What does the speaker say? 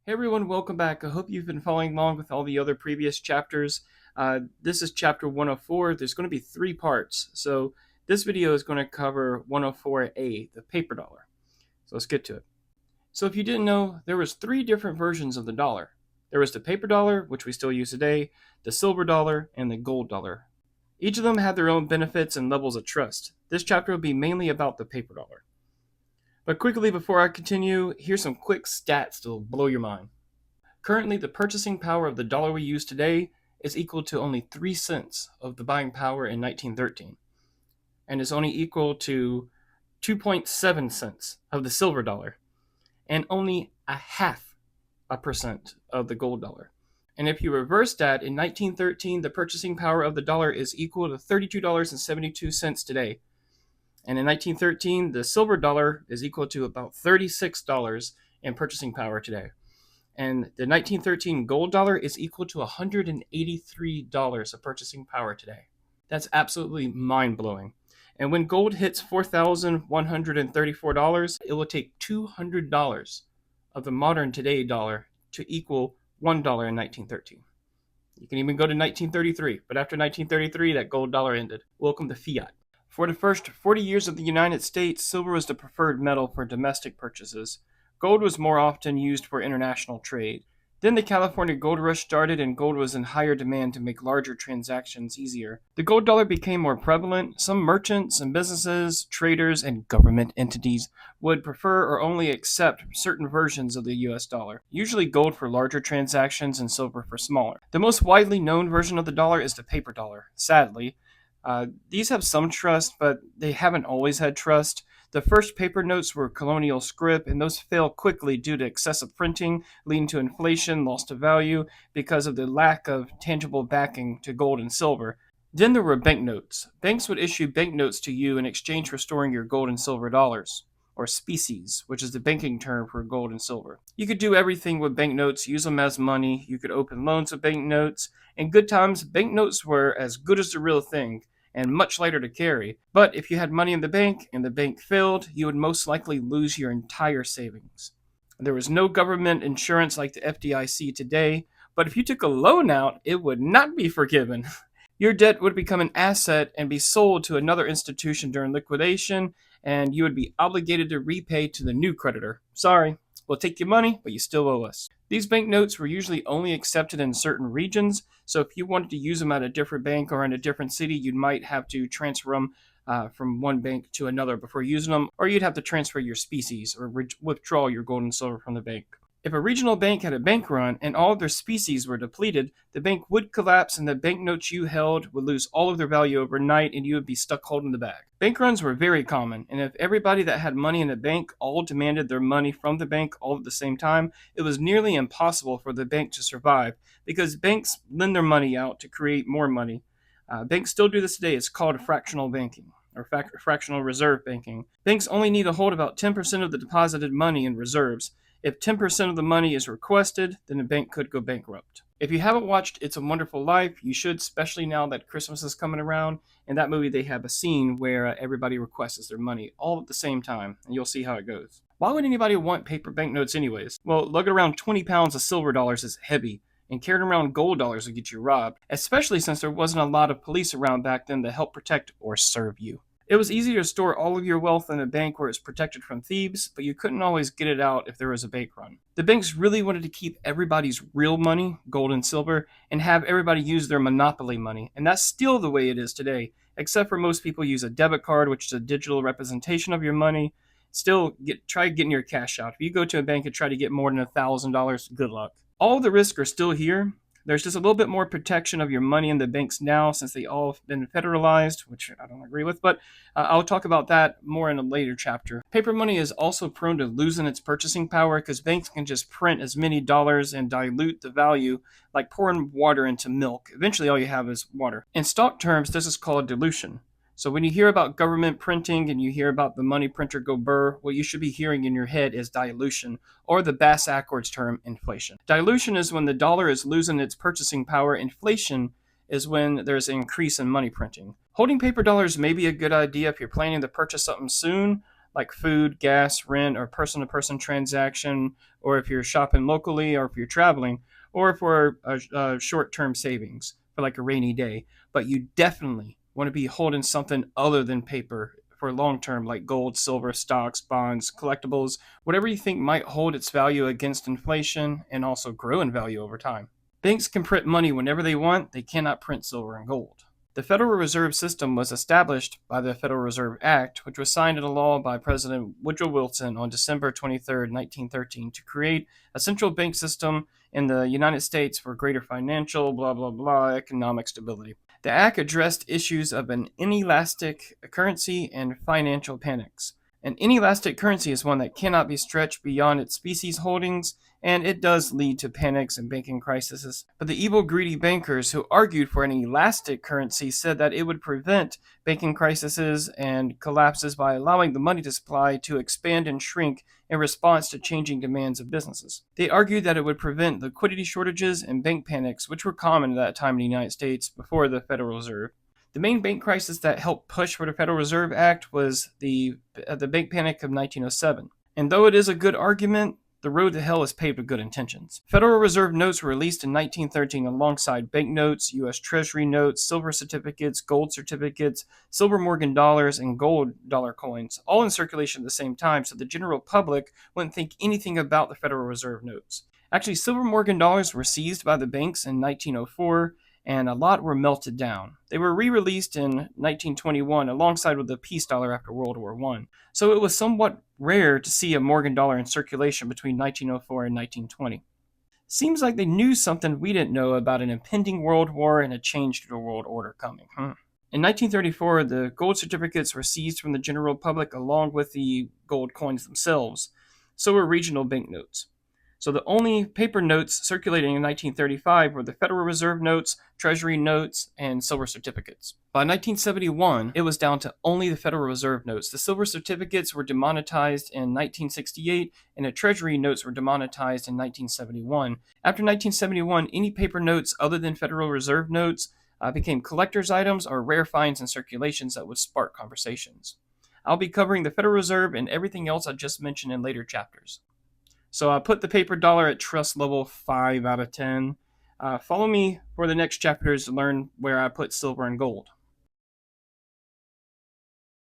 Hey everyone, welcome back. I hope you've been following along with all the other previous chapters. This is chapter 104. There's going to be three parts. So this video is going to cover 104A, the paper dollar. So let's get to it. So if you didn't know, there was three different versions of the dollar. There was the paper dollar, which we still use today, the silver dollar, and the gold dollar. Each of them had their own benefits and levels of trust. This chapter will be mainly about the paper dollar. But quickly before I continue, here's some quick stats that will blow your mind. Currently, the purchasing power of the dollar we use today is equal to only 3 cents of the buying power in 1913, and is only equal to 2.7 cents of the silver dollar, and only a half a percent of the gold dollar. And if you reverse that, in 1913, the purchasing power of the dollar is equal to $32.72 today. And in 1913, the silver dollar is equal to about $36 in purchasing power today. And the 1913 gold dollar is equal to $183 of purchasing power today. That's absolutely mind-blowing. And when gold hits $4,134, it will take $200 of the modern today dollar to equal $1 in 1913. You can even go to 1933, but after 1933, that gold dollar ended. Welcome to Fiat. For the first 40 years of the United States, silver was the preferred metal for domestic purchases. Gold was more often used for international trade. Then the California gold rush started and gold was in higher demand to make larger transactions easier. The gold dollar became more prevalent. Some merchants and businesses, traders, and government entities would prefer or only accept certain versions of the US dollar, usually gold for larger transactions and silver for smaller. The most widely known version of the dollar is the paper dollar, sadly. These have some trust, but they haven't always had trust. The first paper notes were colonial scrip, and those failed quickly due to excessive printing, leading to inflation, loss of value, because of the lack of tangible backing to gold and silver. Then there were banknotes. Banks would issue banknotes to you in exchange for storing your gold and silver dollars, or species, which is the banking term for gold and silver. You could do everything with banknotes, use them as money, you could open loans with banknotes. In good times, banknotes were as good as the real thing, and much lighter to carry. But if you had money in the bank and the bank failed, you would most likely lose your entire savings. There was no government insurance like the FDIC today, but if you took a loan out, it would not be forgiven. Your debt would become an asset and be sold to another institution during liquidation, and you would be obligated to repay to the new creditor. Sorry, we'll take your money, but you still owe us. These banknotes were usually only accepted in certain regions, so if you wanted to use them at a different bank or in a different city, you might have to transfer them from one bank to another before using them, or you'd have to transfer your species or withdraw your gold and silver from the bank. If a regional bank had a bank run and all of their species were depleted, the bank would collapse and the banknotes you held would lose all of their value overnight and you would be stuck holding the bag. Bank runs were very common, and if everybody that had money in a bank all demanded their money from the bank all at the same time, it was nearly impossible for the bank to survive because banks lend their money out to create more money. Banks still do this today. It's called fractional banking or fractional reserve banking. Banks only need to hold about 10% of the deposited money in reserves. If 10% of the money is requested, then the bank could go bankrupt. If you haven't watched It's a Wonderful Life, you should, especially now that Christmas is coming around. In that movie, they have a scene where everybody requests their money all at the same time, and you'll see how it goes. Why would anybody want paper banknotes anyways? Well, lugging around 20 pounds of silver dollars is heavy, and carrying around gold dollars would get you robbed, especially since there wasn't a lot of police around back then to help protect or serve you. It was easier to store all of your wealth in a bank where it's protected from thieves, but you couldn't always get it out if there was a bank run. The banks really wanted to keep everybody's real money, gold and silver, and have everybody use their monopoly money, and that's still the way it is today, except for most people use a debit card, which is a digital representation of your money. Still, try getting your cash out. If you go to a bank and try to get more than $1,000, good luck. All the risks are still here. There's just a little bit more protection of your money in the banks now since they all have been federalized, which I don't agree with, but I'll talk about that more in a later chapter. Paper money is also prone to losing its purchasing power because banks can just print as many dollars and dilute the value like pouring water into milk. Eventually all you have is water. In stock terms, this is called dilution. So when you hear about government printing and you hear about the money printer go burr, what you should be hearing in your head is dilution, or the Bass-Ackwards term, inflation. Dilution is when the dollar is losing its purchasing power. Inflation is when there's an increase in money printing. Holding paper dollars may be a good idea if you're planning to purchase something soon, like food, gas, rent, or person-to-person transaction, or if you're shopping locally, or if you're traveling, or for short-term savings for like a rainy day. But you definitely want to be holding something other than paper for long-term, like gold, silver, stocks, bonds, collectibles, whatever you think might hold its value against inflation and also grow in value over time. Banks can print money whenever they want. They cannot print silver and gold. The Federal Reserve System was established by the Federal Reserve Act, which was signed into law by President Woodrow Wilson on December 23, 1913, to create a central bank system in the United States for greater financial, blah, blah, blah, economic stability. The Act addressed issues of an inelastic currency and financial panics. An inelastic currency is one that cannot be stretched beyond its species holdings, and it does lead to panics and banking crises. But the evil, greedy bankers who argued for an elastic currency said that it would prevent banking crises and collapses by allowing the money supply to expand and shrink in response to changing demands of businesses. They argued that it would prevent liquidity shortages and bank panics, which were common at that time in the United States before the Federal Reserve. The main bank crisis that helped push for the Federal Reserve Act was the bank panic of 1907. And though it is a good argument, the road to hell is paved with good intentions. Federal Reserve notes were released in 1913 alongside banknotes, U.S. Treasury notes, silver certificates, gold certificates, silver Morgan dollars, and gold dollar coins, all in circulation at the same time, so the general public wouldn't think anything about the Federal Reserve notes. Actually, silver Morgan dollars were seized by the banks in 1904, and a lot were melted down. They were re-released in 1921 alongside with the peace dollar after World War I. So it was somewhat rare to see a Morgan dollar in circulation between 1904 and 1920. Seems like they knew something we didn't know about an impending world war and a change to the world order coming. In 1934, the gold certificates were seized from the general public along with the gold coins themselves. So were regional banknotes. So the only paper notes circulating in 1935 were the Federal Reserve notes, Treasury notes, and silver certificates. By 1971, it was down to only the Federal Reserve notes. The silver certificates were demonetized in 1968, and the Treasury notes were demonetized in 1971. After 1971, any paper notes other than Federal Reserve notes became collector's items or rare finds in circulations that would spark conversations. I'll be covering the Federal Reserve and everything else I just mentioned in later chapters. So I put the paper dollar at trust level 5 out of 10. Follow me for the next chapters to learn where I put silver and gold.